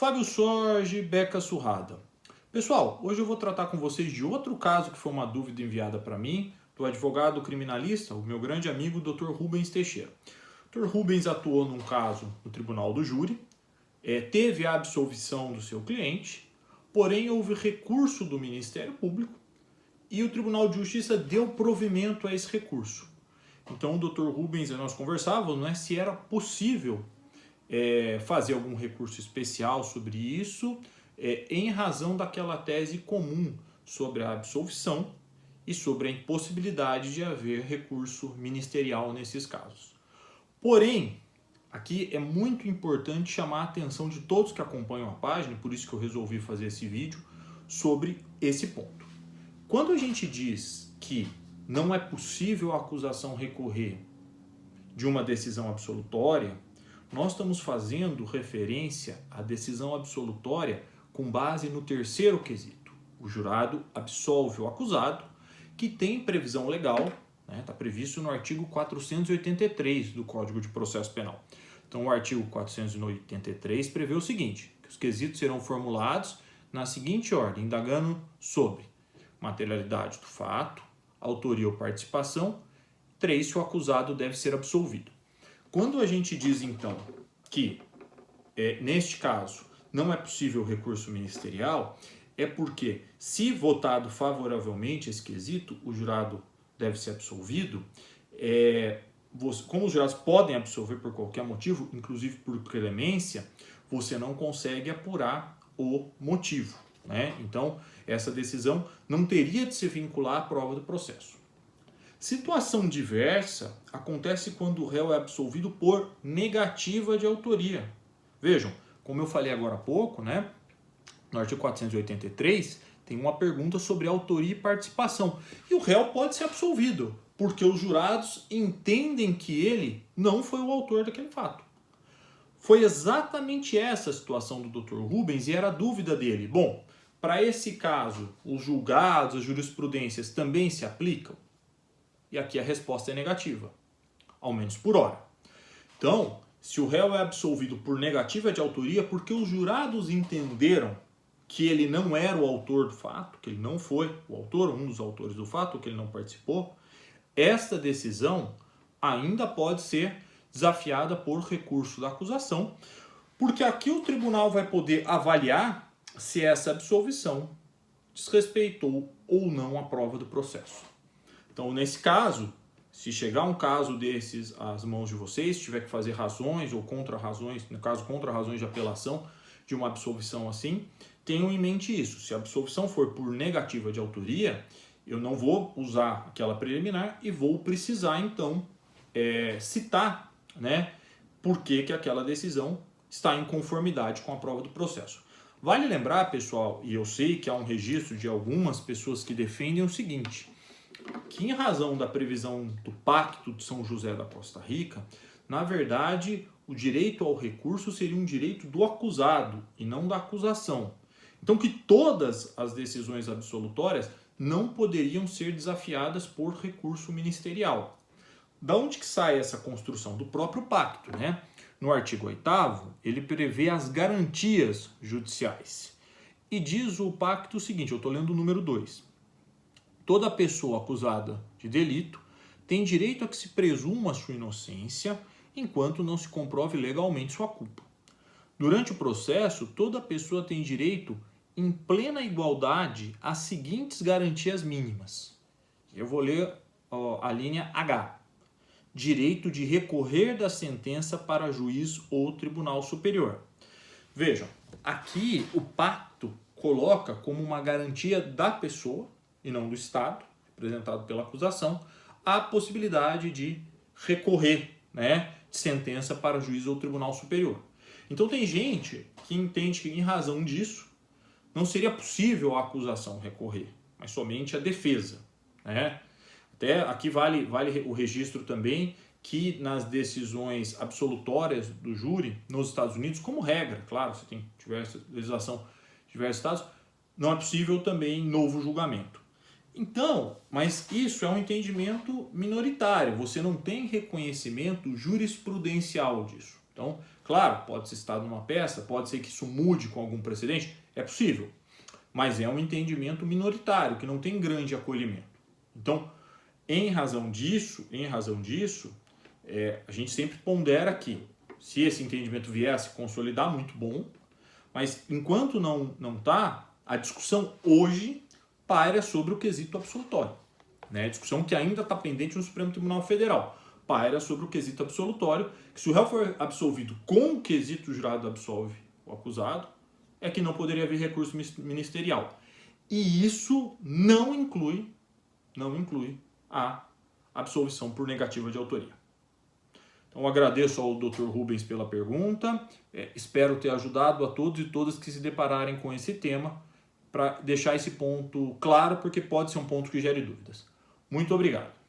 Fábio Sorge, Beca Surrada. Pessoal, hoje eu vou tratar com vocês de outro caso que foi uma dúvida enviada para mim, do advogado criminalista, o meu grande amigo Dr. Rubens Teixeira. Dr. Rubens atuou num caso no Tribunal do Júri, teve a absolvição do seu cliente, porém houve recurso do Ministério Público e o Tribunal de Justiça deu provimento a esse recurso. Então o Dr. Rubens e nós conversávamos, se era possível fazer algum recurso especial sobre isso, em razão daquela tese comum sobre a absolvição e sobre a impossibilidade de haver recurso ministerial nesses casos. Porém, aqui é muito importante chamar a atenção de todos que acompanham a página, por isso que eu resolvi fazer esse vídeo, sobre esse ponto. Quando a gente diz que não é possível a acusação recorrer de uma decisão absolutória, nós estamos fazendo referência à decisão absolutória com base no terceiro quesito. O jurado absolve o acusado, que tem previsão legal, está previsto no artigo 483 do Código de Processo Penal. Então o artigo 483 prevê o seguinte, que os quesitos serão formulados na seguinte ordem, indagando sobre materialidade do fato, autoria ou participação, 3, se o acusado deve ser absolvido. Quando a gente diz, então, que, neste caso, não é possível recurso ministerial, é porque, se votado favoravelmente esse quesito, o jurado deve ser absolvido, como os jurados podem absolver por qualquer motivo, inclusive por clemência, você não consegue apurar o motivo, Então, essa decisão não teria de se vincular à prova do processo. Situação diversa acontece quando o réu é absolvido por negativa de autoria. Vejam, como eu falei agora há pouco, no artigo 483, tem uma pergunta sobre autoria e participação. E o réu pode ser absolvido, porque os jurados entendem que ele não foi o autor daquele fato. Foi exatamente essa a situação do Dr. Rubens e era a dúvida dele. Bom, para esse caso, os julgados, as jurisprudências também se aplicam? E aqui a resposta é negativa, ao menos por hora. Então, se o réu é absolvido por negativa de autoria, porque os jurados entenderam que ele não era o autor do fato, que ele não foi o autor, um dos autores do fato, que ele não participou, esta decisão ainda pode ser desafiada por recurso da acusação, porque aqui o tribunal vai poder avaliar se essa absolvição desrespeitou ou não a prova do processo. Então, nesse caso, se chegar um caso desses às mãos de vocês, tiver que fazer razões ou contra-razões, no caso, contra-razões de apelação de uma absolvição assim, tenham em mente isso. Se a absolvição for por negativa de autoria, eu não vou usar aquela preliminar e vou precisar, então, citar, por que aquela decisão está em conformidade com a prova do processo. Vale lembrar, pessoal, e eu sei que há um registro de algumas pessoas que defendem o seguinte, que em razão da previsão do Pacto de São José da Costa Rica, na verdade, o direito ao recurso seria um direito do acusado e não da acusação. Então, que todas as decisões absolutórias não poderiam ser desafiadas por recurso ministerial. Da onde que sai essa construção? Do próprio pacto, No artigo 8º, ele prevê as garantias judiciais. E diz o pacto o seguinte, eu estou lendo o número 2. Toda pessoa acusada de delito tem direito a que se presuma sua inocência enquanto não se comprove legalmente sua culpa. Durante o processo, toda pessoa tem direito em plena igualdade às seguintes garantias mínimas. Eu vou ler a linha H. Direito de recorrer da sentença para juiz ou tribunal superior. Vejam, aqui o pacto coloca como uma garantia da pessoa, e não do Estado, representado pela acusação, a possibilidade de recorrer, de sentença para juiz ou tribunal superior. Então tem gente que entende que em razão disso não seria possível a acusação recorrer, mas somente a defesa, Até aqui vale o registro também que nas decisões absolutórias do júri nos Estados Unidos, como regra, claro, você tem diversa legislação de diversos estados, não é possível também novo julgamento. Então, mas isso é um entendimento minoritário, você não tem reconhecimento jurisprudencial disso. Então, Claro, pode ser citado numa peça, pode ser que isso mude com algum precedente, é possível, mas é um entendimento minoritário, que não tem grande acolhimento. Então, em razão disso, a gente sempre pondera que, se esse entendimento vier a se consolidar, muito bom, mas enquanto não está, a discussão hoje paira sobre o quesito absolutório. Né? A discussão que ainda está pendente no Supremo Tribunal Federal paira sobre o quesito absolutório, que se o réu for absolvido com o quesito jurado absolve o acusado, é que não poderia haver recurso ministerial. E isso não inclui a absolvição por negativa de autoria. Então, eu agradeço ao Dr. Rubens pela pergunta, espero ter ajudado a todos e todas que se depararem com esse tema, para deixar esse ponto claro, porque pode ser um ponto que gere dúvidas. Muito obrigado.